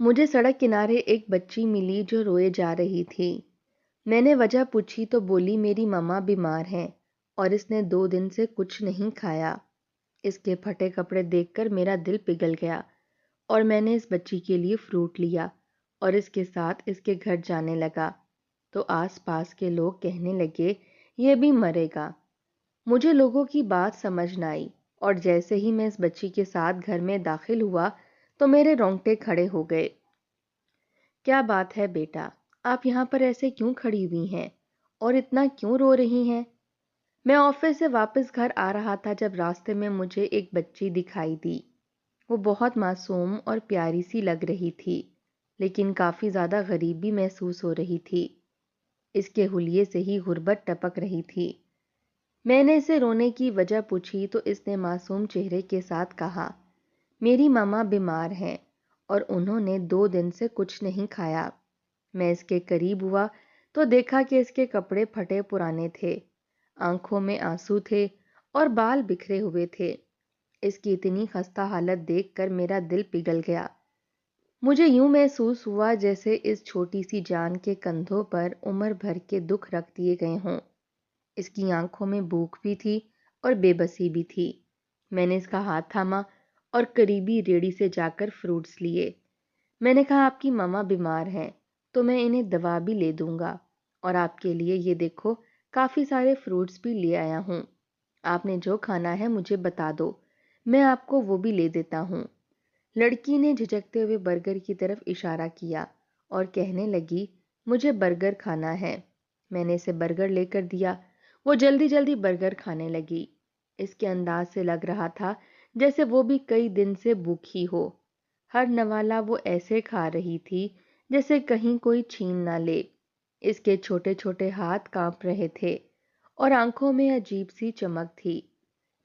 مجھے سڑک کنارے ایک بچی ملی جو روئے جا رہی تھی۔ میں نے وجہ پوچھی تو بولی میری ماما بیمار ہیں اور اس نے 2 دن سے کچھ نہیں کھایا۔ اس کے پھٹے کپڑے دیکھ کر میرا دل پگھل گیا اور میں نے اس بچی کے لیے فروٹ لیا اور اس کے ساتھ اس کے گھر جانے لگا تو آس پاس کے لوگ کہنے لگے یہ بھی مرے گا۔ مجھے لوگوں کی بات سمجھ نہ آئی اور جیسے ہی میں اس بچی کے ساتھ گھر میں داخل ہوا تو میرے رونگٹے کھڑے ہو گئے۔ کیا بات ہے بیٹا، آپ یہاں پر ایسے کیوں کھڑی ہوئی ہیں اور اتنا کیوں رو رہی ہیں؟ میں آفس سے واپس گھر آ رہا تھا جب راستے میں مجھے ایک بچی دکھائی دی۔ وہ بہت معصوم اور پیاری سی لگ رہی تھی، لیکن کافی زیادہ غریب بھی محسوس ہو رہی تھی۔ اس کے حلیے سے ہی غربت ٹپک رہی تھی۔ میں نے اسے رونے کی وجہ پوچھی تو اس نے معصوم چہرے کے ساتھ کہا، میری ماما بیمار ہیں اور انہوں نے 2 دن سے کچھ نہیں کھایا۔ میں اس کے قریب ہوا تو دیکھا کہ اس کے کپڑے پھٹے پرانے تھے، آنکھوں میں آنسو تھے اور بال بکھرے ہوئے تھے۔ اس کی اتنی خستہ حالت دیکھ کر میرا دل پگھل گیا۔ مجھے یوں محسوس ہوا جیسے اس چھوٹی سی جان کے کندھوں پر عمر بھر کے دکھ رکھ دیے گئے ہوں۔ اس کی آنکھوں میں بھوک بھی تھی اور بے بسی بھی تھی۔ میں نے اس کا ہاتھ تھاما اور قریبی ریڑھی سے جا کر فروٹس لیے۔ میں نے کہا آپ کی ماما بیمار ہیں تو میں انہیں دوا بھی لے دوں گا اور آپ کے لیے یہ دیکھو کافی سارے فروٹس بھی لے آیا ہوں۔ آپ نے جو کھانا ہے مجھے بتا دو، میں آپ کو وہ بھی لے دیتا ہوں۔ لڑکی نے جھجکتے ہوئے برگر کی طرف اشارہ کیا اور کہنے لگی مجھے برگر کھانا ہے۔ میں نے اسے برگر لے کر دیا۔ وہ جلدی جلدی برگر کھانے لگی۔ اس کے انداز سے لگ رہا تھا جیسے وہ بھی کئی دن سے بھوکھی ہو۔ ہر نوالا وہ ایسے کھا رہی تھی جیسے کہیں کوئی چھین نہ لے۔ اس کے چھوٹے چھوٹے ہاتھ کانپ رہے تھے اور آنکھوں میں عجیب سی چمک تھی۔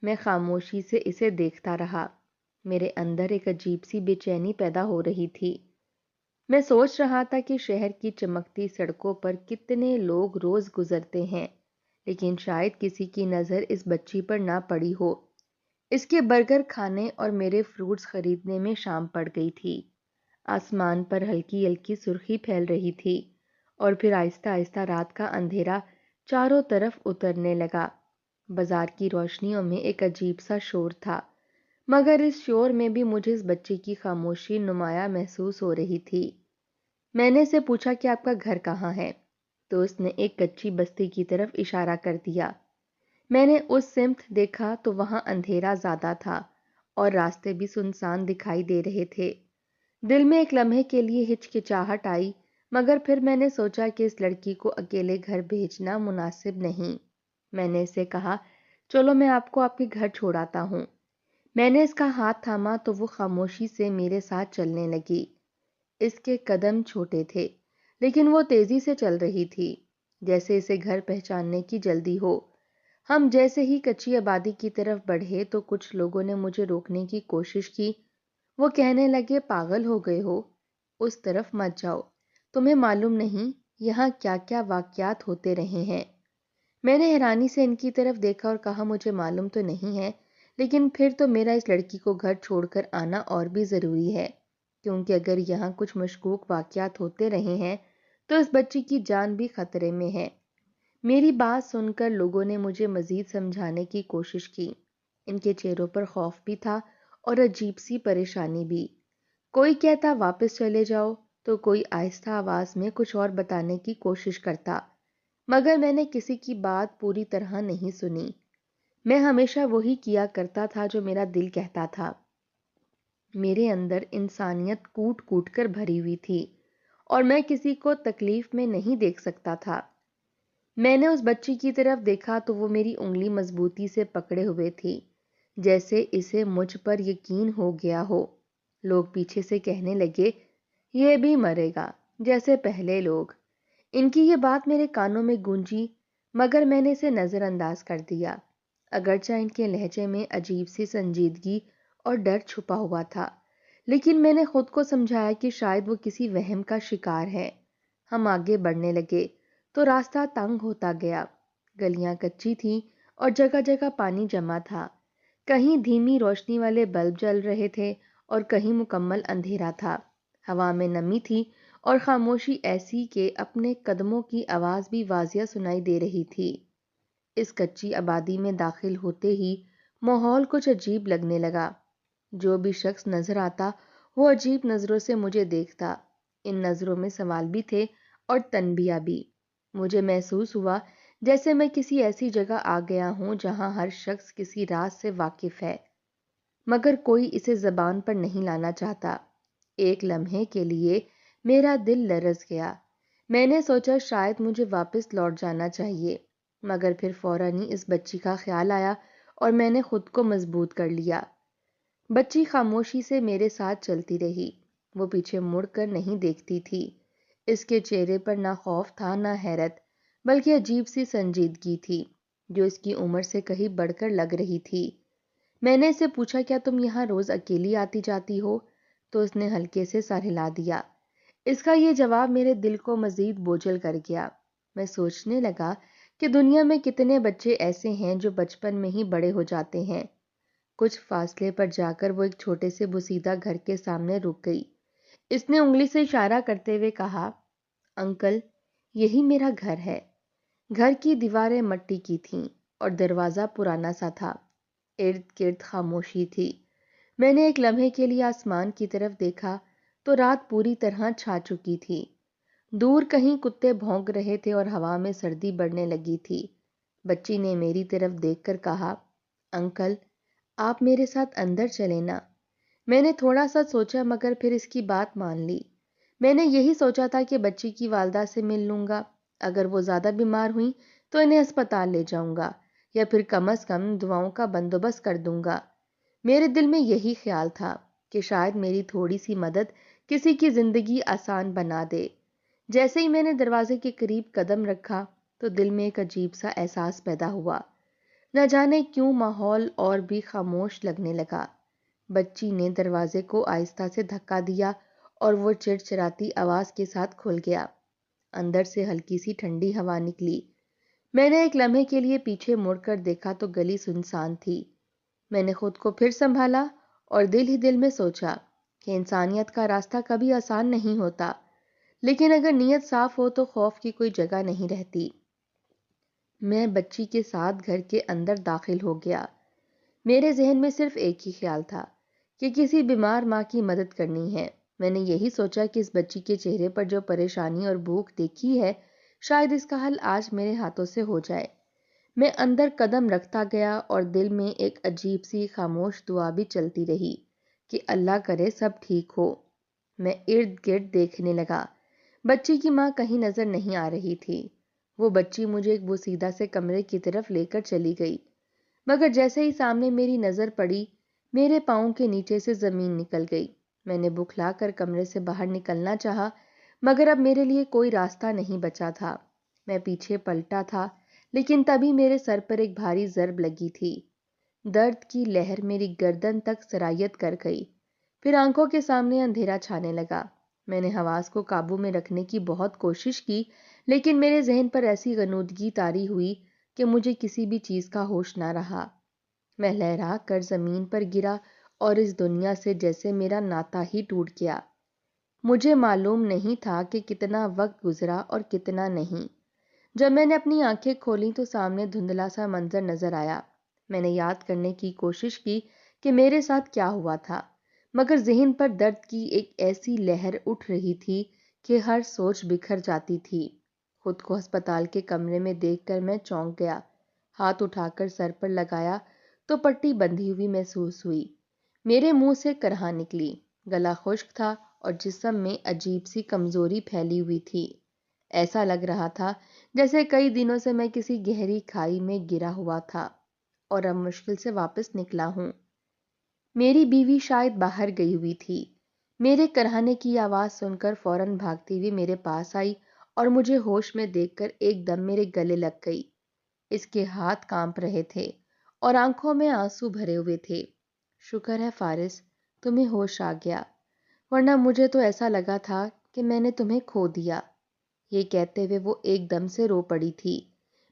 میں خاموشی سے اسے دیکھتا رہا۔ میرے اندر ایک عجیب سی بے چینی پیدا ہو رہی تھی۔ میں سوچ رہا تھا کہ شہر کی چمکتی سڑکوں پر کتنے لوگ روز گزرتے ہیں، لیکن شاید کسی کی نظر اس بچی پر نہ پڑی ہو۔ اس کے برگر کھانے اور میرے فروٹس خریدنے میں شام پڑ گئی تھی۔ آسمان پر ہلکی ہلکی سرخی پھیل رہی تھی اور پھر آہستہ آہستہ رات کا اندھیرا چاروں طرف اترنے لگا۔ بازار کی روشنیوں میں ایک عجیب سا شور تھا، مگر اس شور میں بھی مجھے اس بچی کی خاموشی نمایاں محسوس ہو رہی تھی۔ میں نے اسے پوچھا کہ آپ کا گھر کہاں ہے تو اس نے ایک کچی بستی کی طرف اشارہ کر دیا۔ میں نے اس سمت دیکھا تو وہاں اندھیرا زیادہ تھا اور راستے بھی سنسان دکھائی دے رہے تھے۔ دل میں ایک لمحے کے لیے ہچکچاہٹ آئی، مگر پھر میں نے سوچا کہ اس لڑکی کو اکیلے گھر بھیجنا مناسب نہیں۔ میں نے اسے کہا چلو میں آپ کو آپ کے گھر چھوڑاتا ہوں۔ میں نے اس کا ہاتھ تھاما تو وہ خاموشی سے میرے ساتھ چلنے لگی۔ اس کے قدم چھوٹے تھے لیکن وہ تیزی سے چل رہی تھی، جیسے اسے گھر پہچاننے کی جلدی ہو۔ ہم جیسے ہی کچی آبادی کی طرف بڑھے تو کچھ لوگوں نے مجھے روکنے کی کوشش کی۔ وہ کہنے لگے پاگل ہو گئے ہو، اس طرف مت جاؤ، تمہیں معلوم نہیں یہاں کیا کیا واقعات ہوتے رہے ہیں۔ میں نے حیرانی سے ان کی طرف دیکھا اور کہا مجھے معلوم تو نہیں ہے، لیکن پھر تو میرا اس لڑکی کو گھر چھوڑ کر آنا اور بھی ضروری ہے، کیونکہ اگر یہاں کچھ مشکوک واقعات ہوتے رہے ہیں تو اس بچی کی جان بھی خطرے میں ہے۔ میری بات سن کر لوگوں نے مجھے مزید سمجھانے کی کوشش کی۔ ان کے چہروں پر خوف بھی تھا اور عجیب سی پریشانی بھی۔ کوئی کہتا واپس چلے جاؤ تو کوئی آہستہ آواز میں کچھ اور بتانے کی کوشش کرتا، مگر میں نے کسی کی بات پوری طرح نہیں سنی۔ میں ہمیشہ وہی کیا کرتا تھا جو میرا دل کہتا تھا۔ میرے اندر انسانیت کوٹ کوٹ کر بھری ہوئی تھی اور میں کسی کو تکلیف میں نہیں دیکھ سکتا تھا۔ میں نے اس بچی کی طرف دیکھا تو وہ میری انگلی مضبوطی سے پکڑے ہوئے تھی، جیسے اسے مجھ پر یقین ہو گیا ہو۔ لوگ پیچھے سے کہنے لگے یہ بھی مرے گا جیسے پہلے لوگ۔ ان کی یہ بات میرے کانوں میں گونجی، مگر میں نے اسے نظر انداز کر دیا، اگرچہ ان کے لہجے میں عجیب سی سنجیدگی اور ڈر چھپا ہوا تھا، لیکن میں نے خود کو سمجھایا کہ شاید وہ کسی وہم کا شکار ہے۔ ہم آگے بڑھنے لگے تو راستہ تنگ ہوتا گیا، گلیاں کچی تھیں اور جگہ جگہ پانی جمع تھا۔ کہیں دھیمی روشنی والے بلب جل رہے تھے اور کہیں مکمل اندھیرا تھا۔ ہوا میں نمی تھی اور خاموشی ایسی کہ اپنے قدموں کی آواز بھی واضح سنائی دے رہی تھی۔ اس کچی آبادی میں داخل ہوتے ہی ماحول کچھ عجیب لگنے لگا۔ جو بھی شخص نظر آتا وہ عجیب نظروں سے مجھے دیکھتا۔ ان نظروں میں سوال بھی تھے اور تنبیہ بھی۔ مجھے محسوس ہوا جیسے میں کسی ایسی جگہ آ گیا ہوں جہاں ہر شخص کسی راز سے واقف ہے، مگر کوئی اسے زبان پر نہیں لانا چاہتا۔ ایک لمحے کے لیے میرا دل لرز گیا۔ میں نے سوچا شاید مجھے واپس لوٹ جانا چاہیے، مگر پھر فوراً ہی اس بچی کا خیال آیا اور میں نے خود کو مضبوط کر لیا۔ بچی خاموشی سے میرے ساتھ چلتی رہی۔ وہ پیچھے مڑ کر نہیں دیکھتی تھی۔ اس کے چہرے پر نہ خوف تھا نہ حیرت، بلکہ عجیب سی سنجیدگی تھی جو اس کی عمر سے کہیں بڑھ کر لگ رہی تھی۔ میں نے اسے پوچھا کیا تم یہاں روز اکیلی آتی جاتی ہو؟ تو اس نے ہلکے سے سر ہلا دیا۔ اس کا یہ جواب میرے دل کو مزید بوجھل کر گیا۔ میں سوچنے لگا کہ دنیا میں کتنے بچے ایسے ہیں جو بچپن میں ہی بڑے ہو جاتے ہیں۔ کچھ فاصلے پر جا کر وہ ایک چھوٹے سے بوسیدہ گھر کے سامنے رک گئی۔ اس نے انگلی سے اشارہ کرتے ہوئے کہا، انکل، یہی میرا گھر ہے۔ گھر کی دیواریں مٹی کی تھیں اور دروازہ پرانا سا تھا۔ ارد گرد خاموشی تھی۔ میں نے ایک لمحے کے لیے آسمان کی طرف دیکھا تو رات پوری طرح چھا چکی تھی۔ دور کہیں کتے بھونک رہے تھے اور ہوا میں سردی بڑھنے لگی تھی۔ بچی نے میری طرف دیکھ کر کہا، انکل، آپ میرے ساتھ اندر چلیں نا۔ میں نے تھوڑا سا سوچا مگر پھر اس کی بات مان لی۔ میں نے یہی سوچا تھا کہ بچی کی والدہ سے مل لوں گا۔ اگر وہ زیادہ بیمار ہوئیں تو انہیں اسپتال لے جاؤں گا، یا پھر کم از کم دواؤں کا بندوبست کر دوں گا۔ میرے دل میں یہی خیال تھا کہ شاید میری تھوڑی سی مدد کسی کی زندگی آسان بنا دے۔ جیسے ہی میں نے دروازے کے قریب قدم رکھا تو دل میں ایک عجیب سا احساس پیدا ہوا۔ نہ جانے کیوں ماحول اور بھی خاموش لگنے لگا۔ بچی نے دروازے کو آہستہ سے دھکا دیا اور وہ چڑچڑاتی آواز کے ساتھ کھل گیا۔ اندر سے ہلکی سی ٹھنڈی ہوا نکلی۔ میں نے ایک لمحے کے لیے پیچھے مڑ کر دیکھا تو گلی سنسان تھی۔ میں نے خود کو پھر سنبھالا اور دل ہی دل میں سوچا کہ انسانیت کا راستہ کبھی آسان نہیں ہوتا، لیکن اگر نیت صاف ہو تو خوف کی کوئی جگہ نہیں رہتی۔ میں بچی کے ساتھ گھر کے اندر داخل ہو گیا۔ میرے ذہن میں صرف ایک ہی خیال تھا کہ کسی بیمار ماں کی مدد کرنی ہے۔ میں نے یہی سوچا کہ اس بچی کے چہرے پر جو پریشانی اور بھوک دیکھی ہے، شاید اس کا حل آج میرے ہاتھوں سے ہو جائے۔ میں اندر قدم رکھتا گیا اور دل میں ایک عجیب سی خاموش دعا بھی چلتی رہی کہ اللہ کرے سب ٹھیک ہو۔ میں ارد گرد دیکھنے لگا۔ بچی کی ماں کہیں نظر نہیں آ رہی تھی۔ وہ بچی مجھے ایک بوسیدہ سے کمرے کی طرف لے کر چلی گئی، مگر جیسے ہی سامنے میری نظر پڑی میرے پاؤں کے نیچے سے زمین نکل گئی۔ میں نے بکھلا کر کمرے سے باہر نکلنا چاہا، مگر اب میرے لیے کوئی راستہ نہیں بچا تھا۔ میں پیچھے پلٹا تھا، لیکن تبھی میرے سر پر ایک بھاری ضرب لگی تھی۔ درد کی لہر میری گردن تک سرایت کر گئی۔ پھر آنکھوں کے سامنے اندھیرا چھانے لگا۔ میں نے حواس کو قابو میں رکھنے کی بہت کوشش کی، لیکن میرے ذہن پر ایسی غنودگی طاری ہوئی کہ مجھے کسی بھی چیز کا ہوش نہ رہا۔ میں لہرا کر زمین پر گرا اور اس دنیا سے جیسے میرا ناتا ہی ٹوٹ گیا۔ مجھے معلوم نہیں تھا کہ کتنا وقت گزرا اور کتنا نہیں۔ جب میں نے اپنی آنکھیں کھولیں تو سامنے دھندلا سا منظر نظر آیا۔ میں نے یاد کرنے کی کوشش کی کہ میرے ساتھ کیا ہوا تھا، مگر ذہن پر درد کی ایک ایسی لہر اٹھ رہی تھی کہ ہر سوچ بکھر جاتی تھی۔ خود کو ہسپتال کے کمرے میں دیکھ کر میں چونک گیا۔ ہاتھ اٹھا کر سر پر لگایا تو پٹی بندھی ہوئی محسوس ہوئی۔ میرے منہ سے کرہا نکلی، گلا خشک تھا اور جسم میں عجیب سی کمزوری پھیلی ہوئی تھی۔ ایسا لگ رہا تھا جیسے کئی دنوں سے میں کسی گہری کھائی میں گرا ہوا تھا اور اب مشکل سے واپس نکلا ہوں۔ میری بیوی شاید باہر گئی ہوئی تھی۔ میرے کرہانے کی آواز سن کر فوراً بھاگتی ہوئی میرے پاس آئی اور مجھے ہوش میں دیکھ کر ایک دم میرے گلے لگ گئی۔ اس کے ہاتھ کانپ رہے تھے اور آنکھوں میں آنسو بھرے ہوئے تھے۔ شکر ہے فارس، تمہیں ہوش آ گیا، ورنہ مجھے تو ایسا لگا تھا کہ میں نے تمہیں کھو دیا۔ یہ کہتے ہوئے وہ ایک دم سے رو پڑی تھی۔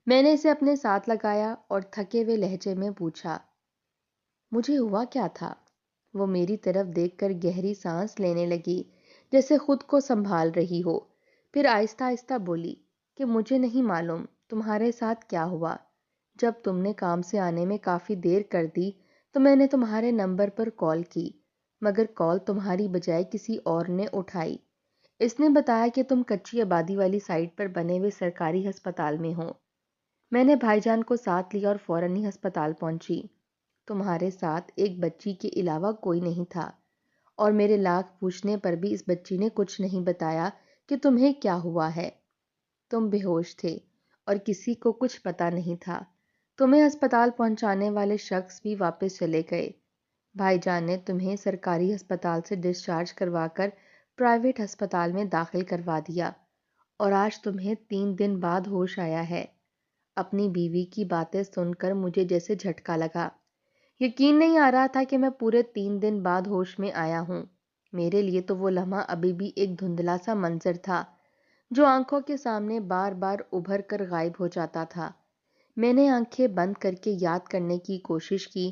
میں نے اسے اپنے ساتھ لگایا اور تھکے ہوئے لہجے میں پوچھا، مجھے ہوا کیا تھا؟ وہ میری طرف دیکھ کر گہری سانس لینے لگی، جیسے خود کو سنبھال رہی ہو۔ پھر آہستہ آہستہ بولی کہ مجھے نہیں معلوم تمہارے ساتھ کیا ہوا۔ جب تم نے کام سے آنے میں کافی دیر کر دی تو میں نے تمہارے نمبر پر کال کی، مگر کال تمہاری بجائے کسی اور نے اٹھائی۔ اس نے بتایا کہ تم کچی آبادی والی سائٹ پر بنے ہوئے سرکاری ہسپتال میں ہو۔ میں نے بھائی جان کو ساتھ لیا اور فوراً ہی ہسپتال پہنچی۔ تمہارے ساتھ ایک بچی کے علاوہ کوئی نہیں تھا، اور میرے لاکھ پوچھنے پر بھی اس بچی نے کچھ نہیں بتایا کہ تمہیں کیا ہوا ہے۔ تم بے ہوش تھے اور کسی کو کچھ پتا نہیں تھا۔ تمہیں ہسپتال پہنچانے والے شخص بھی واپس چلے گئے۔ بھائی جان نے تمہیں سرکاری ہسپتال سے ڈسچارج کروا کر پرائیویٹ ہسپتال میں داخل کروا دیا، اور آج تمہیں 3 دن بعد ہوش آیا ہے۔ اپنی بیوی کی باتیں سن کر مجھے جیسے جھٹکا لگا۔ یقین نہیں آ رہا تھا کہ میں پورے 3 دن بعد ہوش میں آیا ہوں۔ میرے لیے تو وہ لمحہ ابھی بھی ایک دھندلا سا منظر تھا جو آنکھوں کے سامنے بار بار ابھر کر غائب ہو جاتا تھا۔ میں نے آنکھیں بند کر کے یاد کرنے کی کوشش کی۔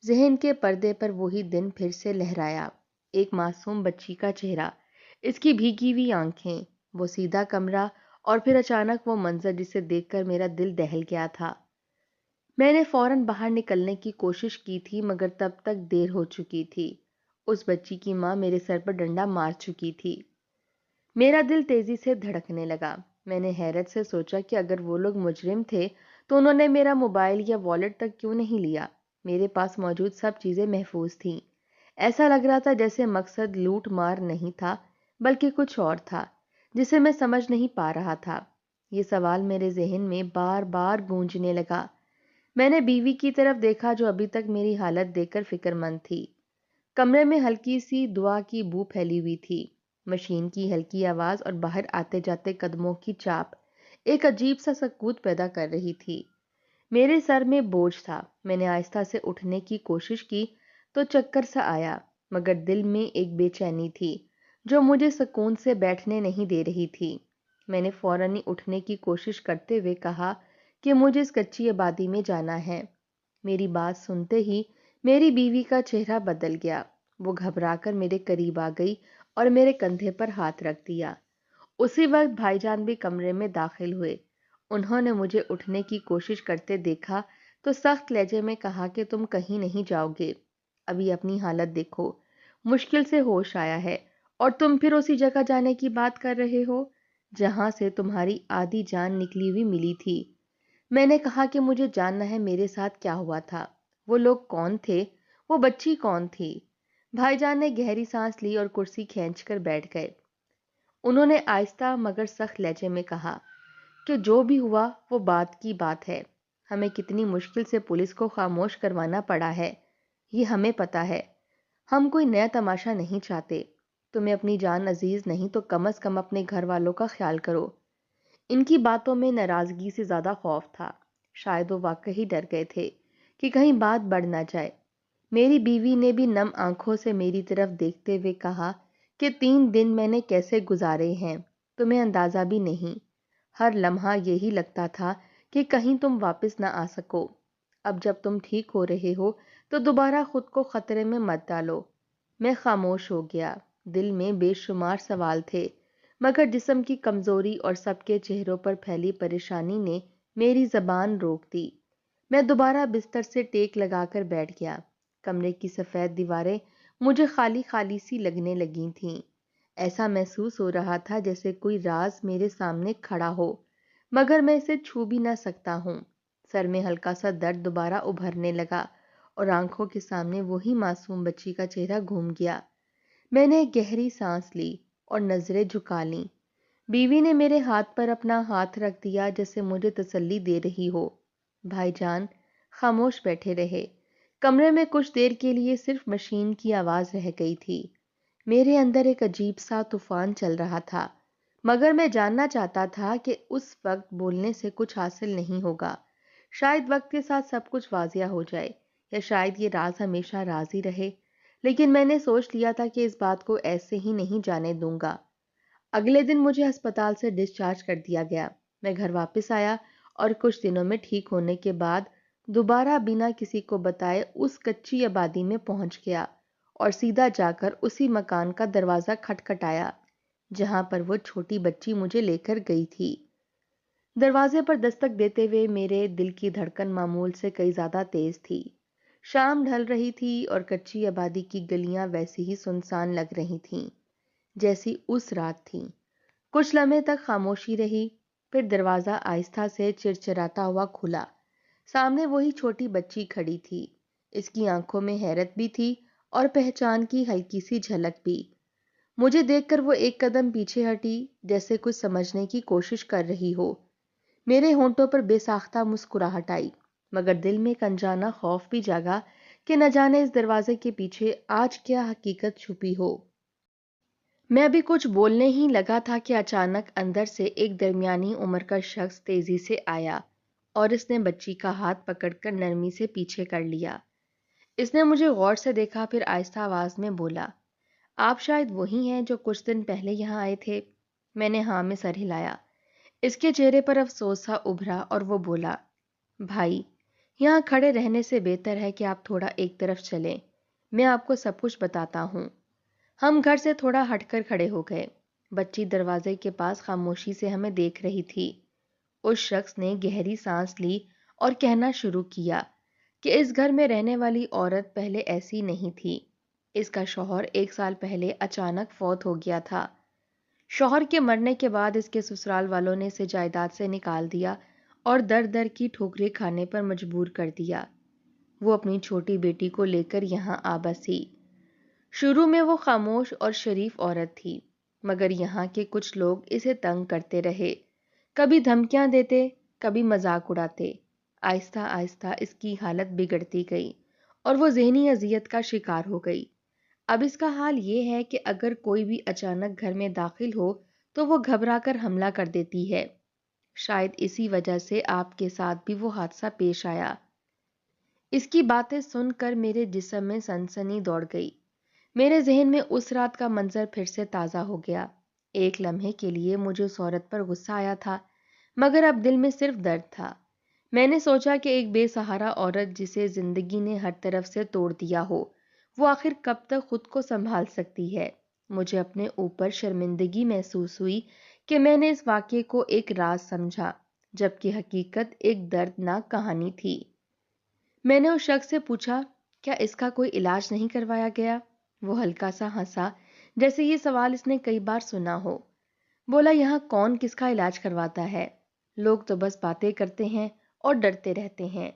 ذہن کے پردے پر وہی دن پھر سے لہرایا، ایک معصوم بچی کا چہرہ، اس کی بھیگی ہوئی آنکھیں، وہ سیدھا کمرہ، اور پھر اچانک وہ منظر جسے دیکھ کر میرا دل دہل گیا تھا۔ میں نے فوراً باہر نکلنے کی کوشش کی تھی، مگر تب تک دیر ہو چکی تھی۔ اس بچی کی ماں میرے سر پر ڈنڈا مار چکی تھی۔ میرا دل تیزی سے دھڑکنے لگا۔ میں نے حیرت سے سوچا کہ اگر وہ لوگ مجرم تھے تو انہوں نے میرا موبائل یا والیٹ تک کیوں نہیں لیا؟ میرے پاس موجود سب چیزیں محفوظ تھیں۔ ایسا لگ رہا تھا جیسے مقصد لوٹ مار نہیں تھا بلکہ کچھ اور تھا جسے میں سمجھ نہیں پا رہا تھا۔ یہ سوال میرے ذہن میں بار بار گونجنے لگا۔ میں نے بیوی کی طرف دیکھا جو ابھی تک میری حالت دیکھ کر فکر مند تھی۔ کمرے میں ہلکی سی دعا کی بو پھیلی ہوئی تھی۔ مشین کی ہلکی آواز اور باہر آتے جاتے قدموں کی چاپ ایک عجیب سا سکوت پیدا کر رہی تھی۔ میرے سر میں بوجھ تھا۔ میں نے آہستہ سے اٹھنے کی کوشش کی تو چکر سا آیا، مگر دل میں ایک بے چینی تھی جو مجھے سکون سے بیٹھنے نہیں دے رہی تھی۔ میں نے فوراً ہی اٹھنے کی کوشش کرتے ہوئے کہا کہ مجھے اس کچی آبادی میں جانا ہے۔ میری بات سنتے ہی میری بیوی کا چہرہ بدل گیا۔ وہ گھبرا کر میرے قریب آ گئی اور میرے کندھے پر ہاتھ رکھ دیا۔ اسی وقت بھائی جان بھی کمرے میں داخل ہوئے۔ انہوں نے مجھے اٹھنے کی کوشش کرتے دیکھا تو سخت لہجے میں کہا کہ تم کہیں نہیں جاؤ گے، ابھی اپنی حالت دیکھو، مشکل سے ہوش آیا ہے، اور تم پھر اسی جگہ جانے کی بات کر رہے ہو جہاں سے تمہاری آدھی جان نکلی ہوئی ملی تھی۔ میں نے کہا کہ مجھے جاننا ہے میرے ساتھ کیا ہوا تھا، وہ لوگ کون تھے، وہ بچی کون تھی۔ بھائی جان نے گہری سانس لی اور کرسی کھینچ کر بیٹھ گئے۔ انہوں نے آہستہ مگر سخت لہجے میں کہا کہ جو بھی ہوا وہ بات کی بات ہے۔ ہمیں کتنی مشکل سے پولیس کو خاموش کروانا پڑا ہے، یہ ہمیں پتا ہے۔ ہم کوئی نیا تماشا نہیں چاہتے۔ تمہیں اپنی جان عزیز نہیں تو کم از کم اپنے گھر والوں کا خیال کرو۔ ان کی باتوں میں ناراضگی سے زیادہ خوف تھا۔ شاید وہ واقعی ڈر گئے تھے کہ کہیں بات بڑھ نہ جائے۔ میری بیوی نے بھی نم آنکھوں سے میری طرف دیکھتے ہوئے کہا کہ 3 دن میں نے کیسے گزارے ہیں تمہیں اندازہ بھی نہیں۔ ہر لمحہ یہی لگتا تھا کہ کہیں تم واپس نہ آ سکو۔ اب جب تم ٹھیک ہو رہے ہو تو دوبارہ خود کو خطرے میں مت ڈالو۔ میں خاموش ہو گیا۔ دل میں بے شمار سوال تھے، مگر جسم کی کمزوری اور سب کے چہروں پر پھیلی پریشانی نے میری زبان روک دی۔ میں دوبارہ بستر سے ٹیک لگا کر بیٹھ گیا۔ کمرے کی سفید دیواریں مجھے خالی خالی سی لگنے لگی تھیں۔ ایسا محسوس ہو رہا تھا جیسے کوئی راز میرے سامنے کھڑا ہو، مگر میں اسے چھو بھی نہ سکتا ہوں۔ سر میں ہلکا سا درد دوبارہ ابھرنے لگا اور آنکھوں کے سامنے وہی معصوم بچی کا چہرہ گھوم گیا۔ میں نے ایک گہری سانس لی اور نظریں جھکا لیں۔ بیوی نے میرے ہاتھ پر اپنا ہاتھ رکھ دیا جیسے مجھے تسلی دے رہی ہو۔ بھائی جان خاموش بیٹھے رہے۔ کمرے میں کچھ دیر کے لیے صرف مشین کی آواز رہ گئی تھی۔ میرے اندر ایک عجیب سا طوفان چل رہا تھا، مگر میں جاننا چاہتا تھا کہ اس وقت بولنے سے کچھ حاصل نہیں ہوگا۔ شاید وقت کے ساتھ سب کچھ واضح ہو جائے، یا شاید یہ راز ہمیشہ راز ہی رہے، لیکن میں نے سوچ لیا تھا کہ اس بات کو ایسے ہی نہیں جانے دوں گا۔ اگلے دن مجھے ہسپتال سے ڈسچارج کر دیا گیا۔ میں گھر واپس آیا اور کچھ دنوں میں ٹھیک ہونے کے بعد دوبارہ بنا کسی کو بتائے اس کچی آبادی میں پہنچ گیا اور سیدھا جا کر اسی مکان کا دروازہ کھٹکھٹایا جہاں پر وہ چھوٹی بچی مجھے لے کر گئی تھی۔ دروازے پر دستک دیتے ہوئے میرے دل کی دھڑکن معمول سے کئی زیادہ تیز تھی۔ شام ڈھل رہی تھی اور کچی آبادی کی گلیاں ویسی ہی سنسان لگ رہی تھیں جیسی اس رات تھیں۔ کچھ لمحے تک خاموشی رہی، پھر دروازہ آہستہ سے چرچراتا ہوا کھلا۔ سامنے وہی چھوٹی بچی کھڑی تھی۔ اس کی آنکھوں میں حیرت بھی تھی اور پہچان کی ہلکی سی جھلک بھی۔ مجھے دیکھ کر وہ ایک قدم پیچھے ہٹی، جیسے کچھ سمجھنے کی کوشش کر رہی ہو۔ میرے ہونٹوں پر بے ساختہ مسکراہٹ آئی، مگر دل میں ایک انجانا خوف بھی جاگا کہ نہ جانے اس دروازے کے پیچھے آج کیا حقیقت چھپی ہو۔ میں ابھی کچھ بولنے ہی لگا تھا کہ اچانک اندر سے ایک درمیانی عمر کا شخص تیزی سے آیا اور اس نے بچی کا ہاتھ پکڑ کر نرمی سے پیچھے کر لیا۔ اس نے مجھے غور سے دیکھا، پھر آہستہ آواز میں بولا، آپ شاید وہی ہیں جو کچھ دن پہلے یہاں آئے تھے؟ میں نے ہاں میں سر ہلایا۔ اس کے چہرے پر افسوس سا ابھرا اور وہ بولا، بھائی، یہاں کھڑے رہنے سے بہتر ہے کہ آپ تھوڑا ایک طرف چلیں، میں آپ کو سب کچھ بتاتا ہوں۔ ہم گھر سے تھوڑا ہٹ کر کھڑے ہو گئے۔ بچی دروازے کے پاس خاموشی سے ہمیں دیکھ رہی تھی۔ اس شخص نے گہری سانس لی اور کہنا شروع کیا کہ اس گھر میں رہنے والی عورت پہلے ایسی نہیں تھی۔ اس کا شوہر 1 سال پہلے اچانک فوت ہو گیا تھا۔ شوہر کے مرنے کے بعد اس کے سسرال والوں نے اسے جائیداد سے نکال دیا اور در در کی ٹھوکریں کھانے پر مجبور کر دیا۔ وہ اپنی چھوٹی بیٹی کو لے کر یہاں آ بسی۔ شروع میں وہ خاموش اور شریف عورت تھی، مگر یہاں کے کچھ لوگ اسے تنگ کرتے رہے، کبھی دھمکیاں دیتے، کبھی مذاق اڑاتے۔ آہستہ آہستہ اس کی حالت بگڑتی گئی اور وہ ذہنی اذیت کا شکار ہو گئی۔ اب اس کا حال یہ ہے کہ اگر کوئی بھی اچانک گھر میں داخل ہو تو وہ گھبرا کر حملہ کر دیتی ہے۔ شاید اسی وجہ سے آپ کے ساتھ بھی وہ حادثہ پیش آیا۔ اس کی باتیں سن کر میرے جسم میں سنسنی دوڑ گئی۔ میرے ذہن میں اس رات کا منظر پھر سے تازہ ہو گیا۔ ایک لمحے کے لیے مجھے اس عورت پر غصہ آیا تھا، مگر اب دل میں صرف درد تھا۔ میں نے سوچا کہ ایک بے سہارا عورت جسے زندگی نے ہر طرف سے توڑ دیا ہو، وہ آخر کب تک خود کو سنبھال سکتی ہے؟ مجھے اپنے اوپر شرمندگی محسوس ہوئی کہ میں نے اس واقعے کو ایک راز سمجھا، جبکہ حقیقت ایک دردناک کہانی تھی۔ میں نے اس شخص سے پوچھا، کیا اس کا کوئی علاج نہیں کروایا گیا؟ وہ ہلکا سا ہنسا، جیسے یہ سوال اس نے کئی بار سنا ہو۔ بولا، یہاں کون کس کا علاج کرواتا ہے؟ لوگ تو بس باتیں کرتے ہیں اور ڈرتے رہتے ہیں۔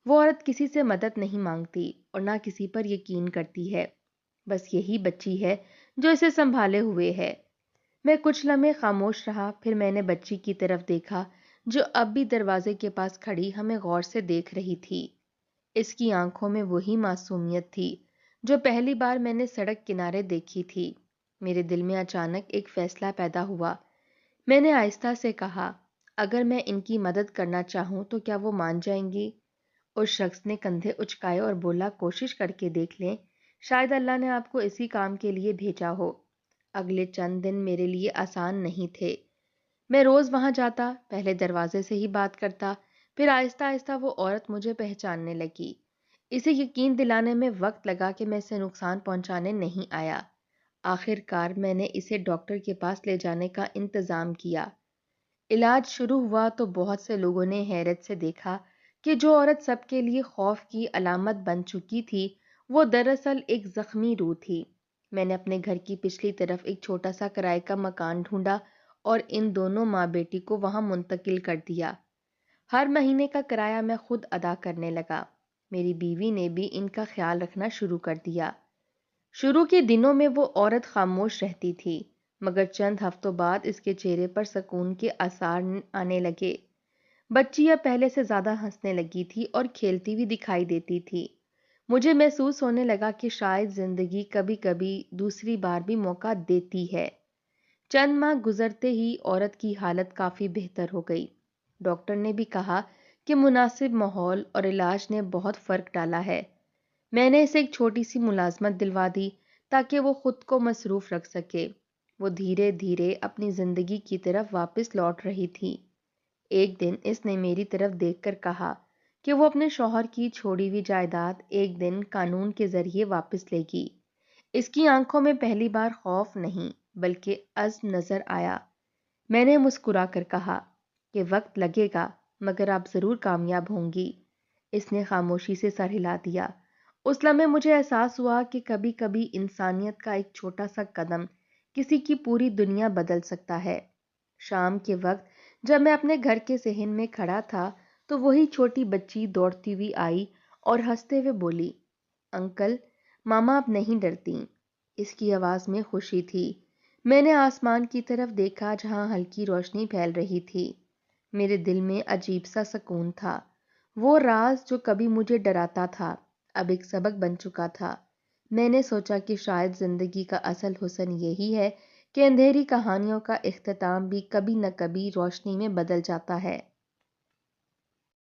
وہ عورت کسی سے مدد نہیں مانگتی اور نہ کسی پر یقین کرتی ہے، بس یہی بچی ہے جو اسے سنبھالے ہوئے ہے۔ میں کچھ لمحے خاموش رہا، پھر میں نے بچی کی طرف دیکھا جو اب بھی دروازے کے پاس کھڑی ہمیں غور سے دیکھ رہی تھی۔ اس کی آنکھوں میں وہی معصومیت تھی جو پہلی بار میں نے سڑک کنارے دیکھی تھی۔ میرے دل میں اچانک ایک فیصلہ پیدا ہوا۔ میں نے آہستہ سے کہا، اگر میں ان کی مدد کرنا چاہوں تو کیا وہ مان جائیں گی؟ اس شخص نے کندھے اچکائے اور بولا، کوشش کر کے دیکھ لیں، شاید اللہ نے آپ کو اسی کام کے لیے بھیجا ہو۔ اگلے چند دن میرے لیے آسان نہیں تھے۔ میں روز وہاں جاتا، پہلے دروازے سے ہی بات کرتا، پھر آہستہ آہستہ وہ عورت مجھے پہچاننے لگی۔ اسے یقین دلانے میں وقت لگا کہ میں اسے نقصان پہنچانے نہیں آیا۔ آخر کار میں نے اسے ڈاکٹر کے پاس لے جانے کا انتظام کیا۔ علاج شروع ہوا تو بہت سے لوگوں نے حیرت سے دیکھا کہ جو عورت سب کے لیے خوف کی علامت بن چکی تھی، وہ دراصل ایک زخمی روح تھی۔ میں نے اپنے گھر کی پچھلی طرف ایک چھوٹا سا کرائے کا مکان ڈھونڈا اور ان دونوں ماں بیٹی کو وہاں منتقل کر دیا۔ ہر مہینے کا کرایہ میں خود ادا کرنے لگا۔ میری بیوی نے بھی ان کا خیال رکھنا شروع کر دیا۔ شروع کے دنوں میں وہ عورت خاموش رہتی تھی، مگر چند ہفتوں بعد اس کے چہرے پر سکون کے آثار آنے لگے۔ بچی اب پہلے سے زیادہ ہنسنے لگی تھی اور کھیلتی ہوئی دکھائی دیتی تھی۔ مجھے محسوس ہونے لگا کہ شاید زندگی کبھی کبھی دوسری بار بھی موقع دیتی ہے۔ چند ماہ گزرتے ہی عورت کی حالت کافی بہتر ہو گئی۔ ڈاکٹر نے بھی کہا کہ مناسب ماحول اور علاج نے بہت فرق ڈالا ہے۔ میں نے اسے ایک چھوٹی سی ملازمت دلوا دی تاکہ وہ خود کو مصروف رکھ سکے۔ وہ دھیرے دھیرے اپنی زندگی کی طرف واپس لوٹ رہی تھی۔ ایک دن اس نے میری طرف دیکھ کر کہا کہ وہ اپنے شوہر کی چھوڑی ہوئی جائیداد ایک دن قانون کے ذریعے واپس لے گی۔ اس کی آنکھوں میں پہلی بار خوف نہیں، بلکہ عزم نظر آیا۔ میں نے مسکرا کر کہا کہ وقت لگے گا مگر آپ ضرور کامیاب ہوں گی۔ اس نے خاموشی سے سر ہلا دیا۔ اس لمحے مجھے احساس ہوا کہ کبھی کبھی انسانیت کا ایک چھوٹا سا قدم کسی کی پوری دنیا بدل سکتا ہے۔ شام کے وقت جب میں اپنے گھر کے صحن میں کھڑا تھا تو وہی چھوٹی بچی دوڑتی ہوئی آئی اور ہنستے ہوئے بولی، انکل، ماما اب نہیں ڈرتی۔ اس کی آواز میں خوشی تھی۔ میں نے آسمان کی طرف دیکھا جہاں ہلکی روشنی پھیل رہی تھی۔ میرے دل میں عجیب سا سکون تھا۔ وہ راز جو کبھی مجھے ڈراتا تھا اب ایک سبق بن چکا تھا۔ میں نے سوچا کہ شاید زندگی کا اصل حسن یہی ہے کہ اندھیری کہانیوں کا اختتام بھی کبھی نہ کبھی روشنی میں بدل جاتا ہے۔